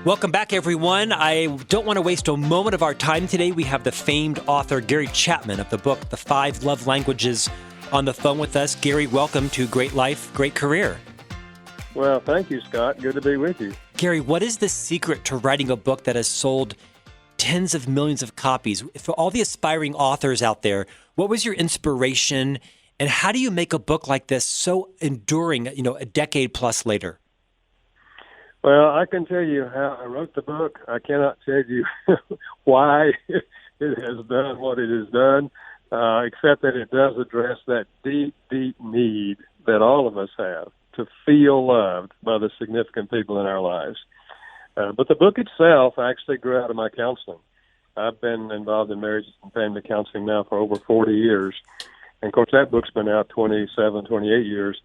Welcome back, everyone. I don't want to waste a moment of our time today. We have the famed author Gary Chapman of the book, The 5 Love Languages, on the phone with us. Gary, welcome to Great Life, Great Career. Well, thank you, Scott. Good to be with you. Gary, what is the secret to writing a book that has sold tens of millions of copies? For all the aspiring authors out there, what was your inspiration, and how do you make a book like this so enduring, a decade plus later? Well, I can tell you how I wrote the book. I cannot tell you why it has done what it has done, except that it does address that deep, deep need that all of us have to feel loved by the significant people in our lives. But the book itself actually grew out of my counseling. I've been involved in marriage and family counseling now for over 40 years. And, of course, that book's been out 27, 28 years.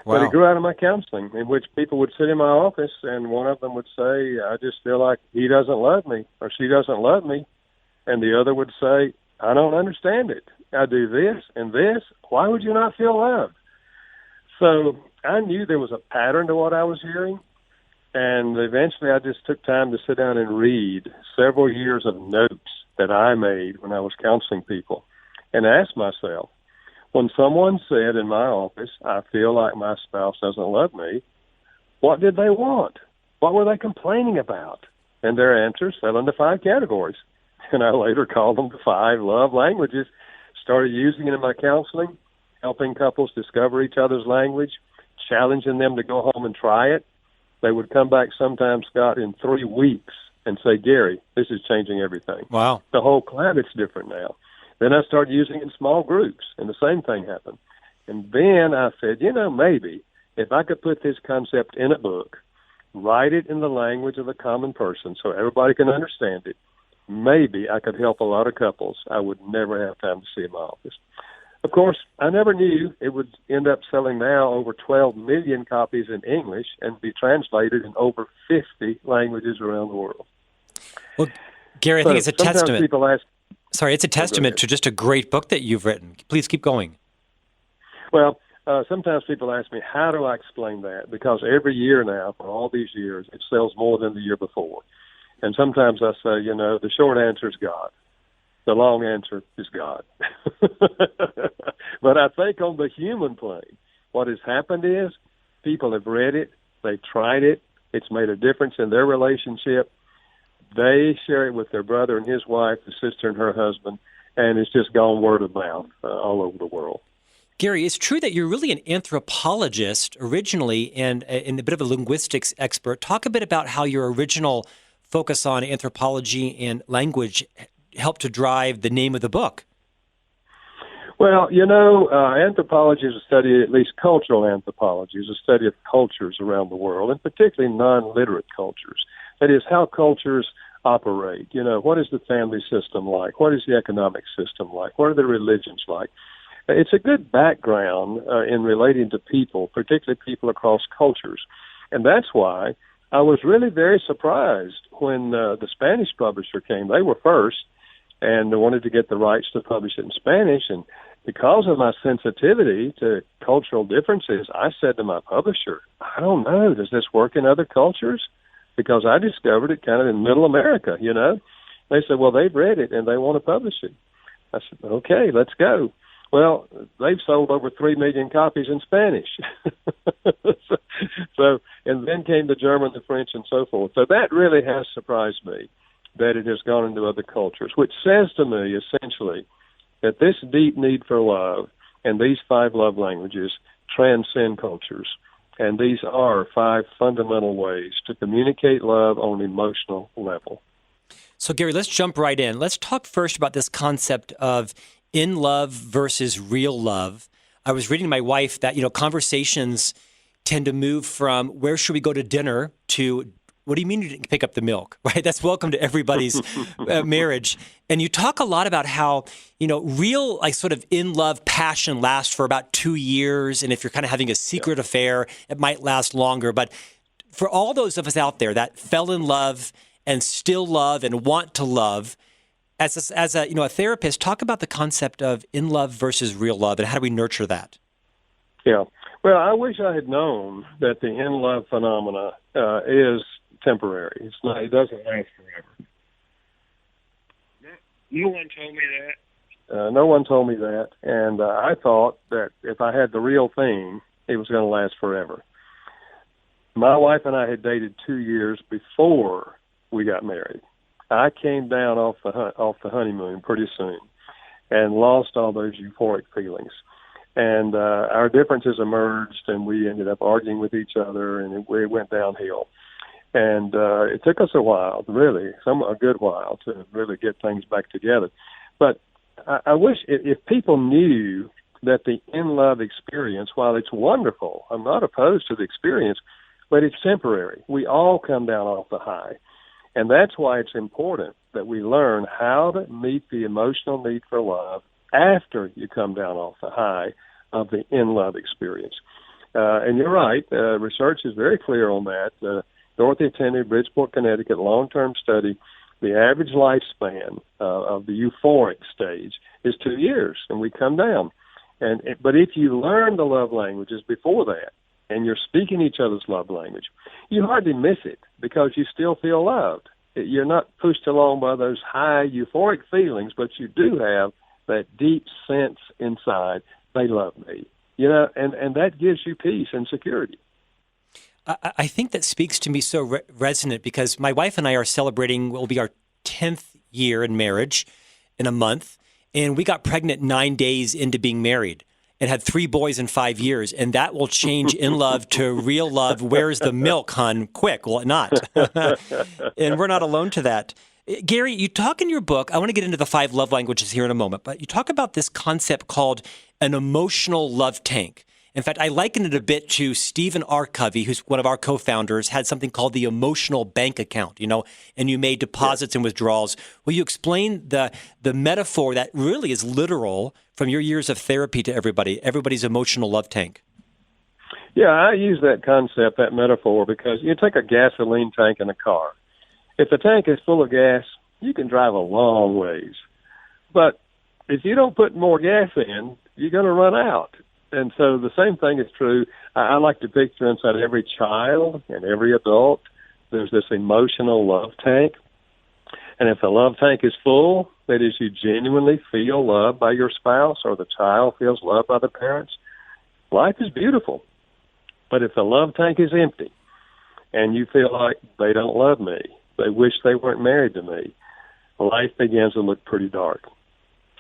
But it grew out of my counseling, in which people would sit in my office, and one of them would say, I just feel like he doesn't love me, or she doesn't love me. And the other would say, I don't understand it. I do this and this. Why would you not feel loved? So I knew there was a pattern to what I was hearing. And eventually I just took time to sit down and read several years of notes that I made when I was counseling people and ask myself, when someone said in my office, I feel like my spouse doesn't love me, what did they want? What were they complaining about? And their answers fell into 5 categories. And I later called them the 5 love languages, started using it in my counseling, helping couples discover each other's language, challenging them to go home and try it. They would come back sometimes, Scott, in 3 weeks and say, Gary, this is changing everything. Wow. The whole climate's different now. Then I started using it in small groups, and the same thing happened. And then I said, maybe if I could put this concept in a book, write it in the language of a common person so everybody can understand it, maybe I could help a lot of couples I would never have time to see in my office. Of course, I never knew it would end up selling now over 12 million copies in English and be translated in over 50 languages around the world. Well, Gary, I think it's a testament. People ask, it's a testament to just a great book that you've written. Please keep going. Well, sometimes people ask me, how do I explain that? Because every year now, for all these years, it sells more than the year before. And sometimes I say, the short answer is God. The long answer is God. But I think on the human plane, what has happened is people have read it, they've tried it, it's made a difference in their relationship. They share it with their brother and his wife, the sister and her husband, and it's just gone word of mouth all over the world. Gary, it's true that you're really an anthropologist originally and a bit of a linguistics expert. Talk a bit about how your original focus on anthropology and language helped to drive the name of the book. Well, anthropology is a study, at least cultural anthropology, is a study of cultures around the world, and particularly non-literate cultures. That is, how cultures operate. What is the family system like? What is the economic system like? What are the religions like? It's a good background in relating to people, particularly people across cultures. And that's why I was really very surprised when the Spanish publisher came. They were first, and they wanted to get the rights to publish it in Spanish. And because of my sensitivity to cultural differences, I said to my publisher, I don't know, does this work in other cultures? Because I discovered it kind of in middle America, They said, well, they've read it and they want to publish it. I said, okay, let's go. Well, they've sold over 3 million copies in Spanish. And then came the German, the French, and so forth. So that really has surprised me, that it has gone into other cultures, which says to me, essentially, that this deep need for love and these 5 love languages transcend cultures. And these are 5 fundamental ways to communicate love on an emotional level. So, Gary, let's jump right in. Let's talk first about this concept of in love versus real love. I was reading to my wife that, conversations tend to move from where should we go to dinner to what do you mean you didn't pick up the milk, right? That's welcome to everybody's marriage. And you talk a lot about how, real, sort of in love passion lasts for about 2 years. And if you're kind of having a secret affair, it might last longer. But for all those of us out there that fell in love and still love and want to love, as a therapist, talk about the concept of in love versus real love and how do we nurture that? Yeah. Well, I wish I had known that the in love phenomena is temporary. It's not. It doesn't last forever. No one told me that. No one told me that, and I thought that if I had the real thing, it was going to last forever. My wife and I had dated 2 years before we got married. I came down off the honeymoon pretty soon and lost all those euphoric feelings. And our differences emerged, and we ended up arguing with each other, and it went downhill. And it took us a while, really, a good while, to really get things back together. But I wish if people knew that the in-love experience, while it's wonderful, I'm not opposed to the experience, but it's temporary. We all come down off the high. And that's why it's important that we learn how to meet the emotional need for love after you come down off the high of the in-love experience. And you're right, research is very clear on that. Dorothy attended Bridgeport, Connecticut, long-term study. The average lifespan of the euphoric stage is 2 years, and we come down. But if you learn the love languages before that, and you're speaking each other's love language, you hardly miss it because you still feel loved. You're not pushed along by those high euphoric feelings, but you do have that deep sense inside, they love me. And that gives you peace and security. I think that speaks to me so resonant because my wife and I are celebrating what will be our 10th year in marriage in a month, and we got pregnant 9 days into being married and had 3 boys in 5 years, and that will change in love to real love. Where's the milk, hon? Quick, will it not? And we're not alone to that. Gary, you talk in your book, I want to get into the 5 love languages here in a moment, but you talk about this concept called an emotional love tank. In fact, I liken it a bit to Stephen R. Covey, who's one of our co-founders, had something called the emotional bank account, and you made deposits and withdrawals. Will you explain the metaphor that really is literal from your years of therapy to everybody's emotional love tank? Yeah, I use that concept, that metaphor, because you take a gasoline tank in a car. If the tank is full of gas, you can drive a long ways. But if you don't put more gas in, you're going to run out. And so the same thing is true. I like to picture inside every child and every adult, there's this emotional love tank. And if the love tank is full, that is, you genuinely feel loved by your spouse or the child feels loved by the parents, life is beautiful. But if the love tank is empty and you feel like they don't love me, they wish they weren't married to me, life begins to look pretty dark.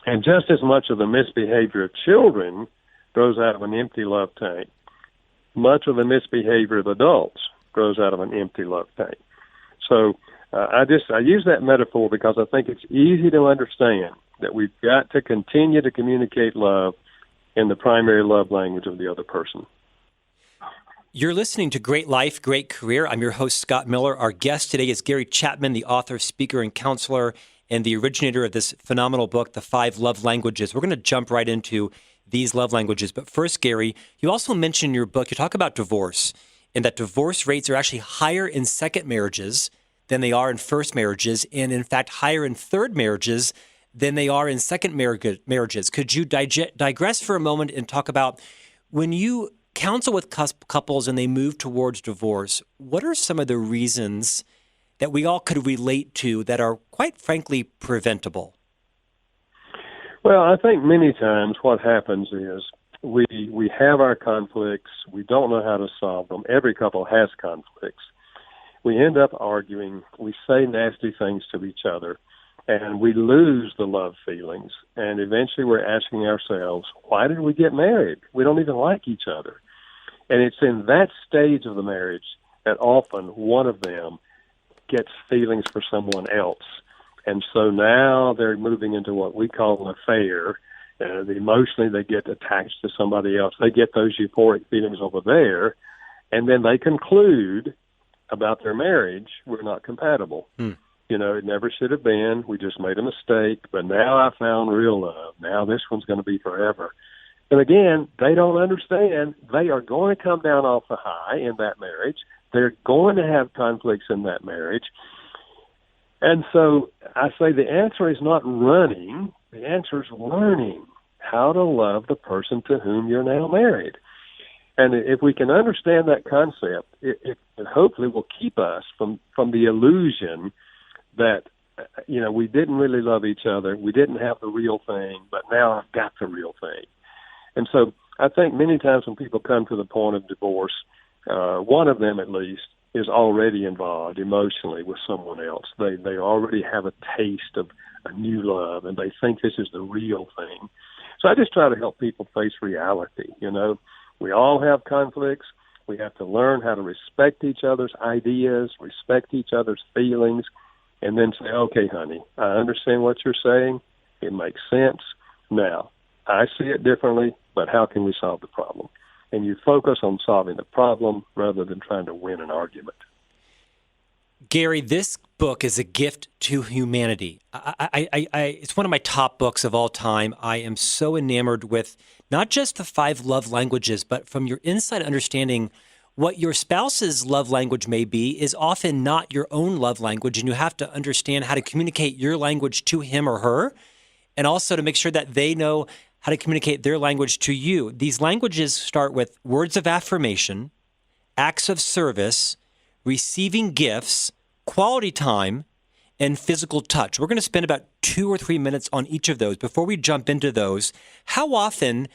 And just as much of the misbehavior of children grows out of an empty love tank, much of the misbehavior of adults grows out of an empty love tank. So I use that metaphor because I think it's easy to understand that we've got to continue to communicate love in the primary love language of the other person. You're listening to Great Life, Great Career. I'm your host, Scott Miller. Our guest today is Gary Chapman, the author, speaker, and counselor, and the originator of this phenomenal book, The 5 Love Languages. We're going to jump right into these love languages. But first, Gary, you also mention in your book, you talk about divorce, and that divorce rates are actually higher in second marriages than they are in first marriages, and in fact, higher in third marriages than they are in second marriages. Could you digress for a moment and talk about when you counsel with couples and they move towards divorce, what are some of the reasons that we all could relate to that are, quite frankly, preventable? Well, I think many times what happens is we have our conflicts. We don't know how to solve them. Every couple has conflicts. We end up arguing. We say nasty things to each other, and we lose the love feelings. And eventually we're asking ourselves, why did we get married? We don't even like each other. And it's in that stage of the marriage that often one of them gets feelings for someone else. And so now they're moving into what we call an affair. Emotionally, they get attached to somebody else. They get those euphoric feelings over there, and then they conclude about their marriage, we're not compatible. It never should have been. We just made a mistake, but now I found real love. Now this one's going to be forever. And again, they don't understand. They are going to come down off the high in that marriage. They're going to have conflicts in that marriage. And so I say the answer is not running. The answer is learning how to love the person to whom you're now married. And if we can understand that concept, it hopefully will keep us from the illusion that, we didn't really love each other. We didn't have the real thing, but now I've got the real thing. And so I think many times when people come to the point of divorce, one of them at least is already involved emotionally with someone else. They already have a taste of a new love, and they think this is the real thing. So I just try to help people face reality. We all have conflicts. We have to learn how to respect each other's ideas, respect each other's feelings, and then say, okay, honey, I understand what you're saying. It makes sense. Now, I see it differently, but how can we solve the problem? And you focus on solving the problem rather than trying to win an argument. Gary, this book is a gift to humanity. It's one of my top books of all time. I am so enamored with not just the 5 love languages, but from your inside understanding what your spouse's love language may be is often not your own love language, and you have to understand how to communicate your language to him or her, and also to make sure that they know how to communicate their language to you. These languages start with words of affirmation, acts of service, receiving gifts, quality time, and physical touch. We're going to spend about 2 or 3 minutes on each of those. Before we jump into those, how often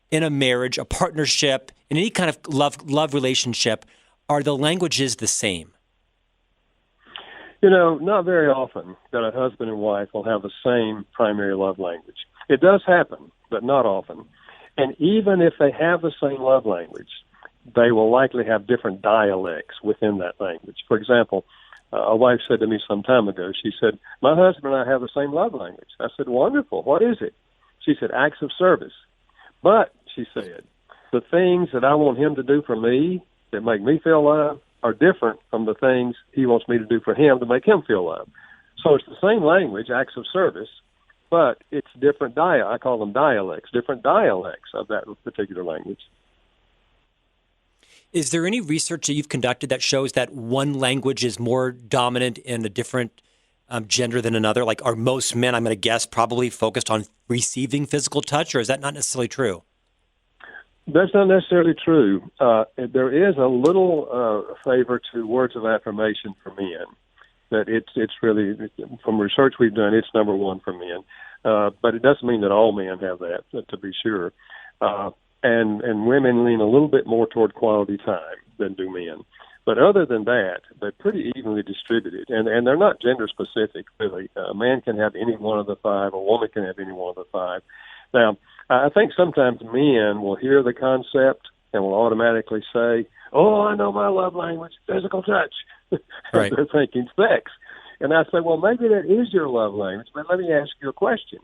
in a marriage, a partnership, in any kind of love relationship, are the languages the same? Not very often that a husband and wife will have the same primary love language. It does happen, but not often. And even if they have the same love language, they will likely have different dialects within that language. For example, a wife said to me some time ago, she said, my husband and I have the same love language. I said, wonderful. What is it? She said, acts of service. But, she said, the things that I want him to do for me that make me feel loved are different from the things he wants me to do for him to make him feel loved. So it's the same language, acts of service, but it's different I call them dialects, different dialects of that particular language. Is there any research that you've conducted that shows that one language is more dominant in a different gender than another? Like, are most men, I'm going to guess, probably focused on receiving physical touch, or is that not necessarily true? That's not necessarily true. There is a little favor to words of affirmation for men. That it's really, from research we've done, it's number one for men. But it doesn't mean that all men have that, to be sure. And women lean a little bit more toward quality time than do men. But other than that, they're pretty evenly distributed. And they're not gender specific, really. A man can have any one of the 5, a woman can have any one of the 5. Now, I think sometimes men will hear the concept and will automatically say, oh, I know my love language, physical touch. Right. They're thinking sex. And I say, well, maybe that is your love language, but let me ask you a question.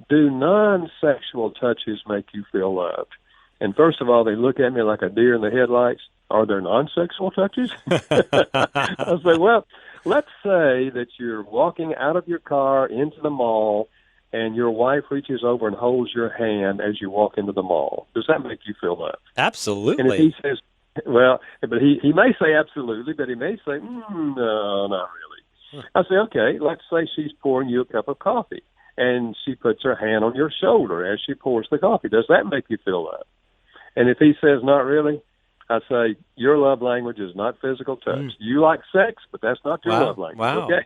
Do non-sexual touches make you feel loved? And first of all, they look at me like a deer in the headlights. Are there non-sexual touches? I say, well, let's say that you're walking out of your car into the mall and your wife reaches over and holds your hand as you walk into the mall. Does that make you feel loved? Absolutely. And if he says, well, but he may say absolutely, but he may say, no, not really. I say, okay, let's say she's pouring you a cup of coffee, and she puts her hand on your shoulder as she pours the coffee. Does that make you feel loved? And if he says not really, I say, your love language is not physical touch. You like sex, but that's not your love language. Wow. Okay?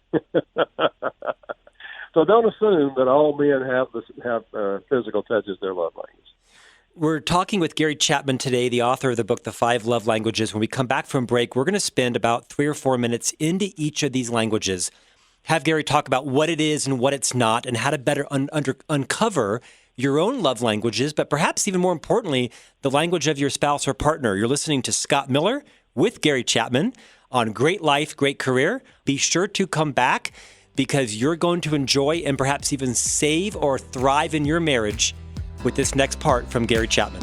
So don't assume that all men have physical touch as their love language. We're talking with Gary Chapman today, the author of the book, The 5 Love Languages. When we come back from break, we're going to spend about 3 or 4 minutes into each of these languages, have Gary talk about what it is and what it's not, and how to better uncover your own love languages, but perhaps even more importantly, the language of your spouse or partner. You're listening to Scott Miller with Gary Chapman on Great Life, Great Career. Be sure to come back because you're going to enjoy and perhaps even save or thrive in your marriage with this next part from Gary Chapman.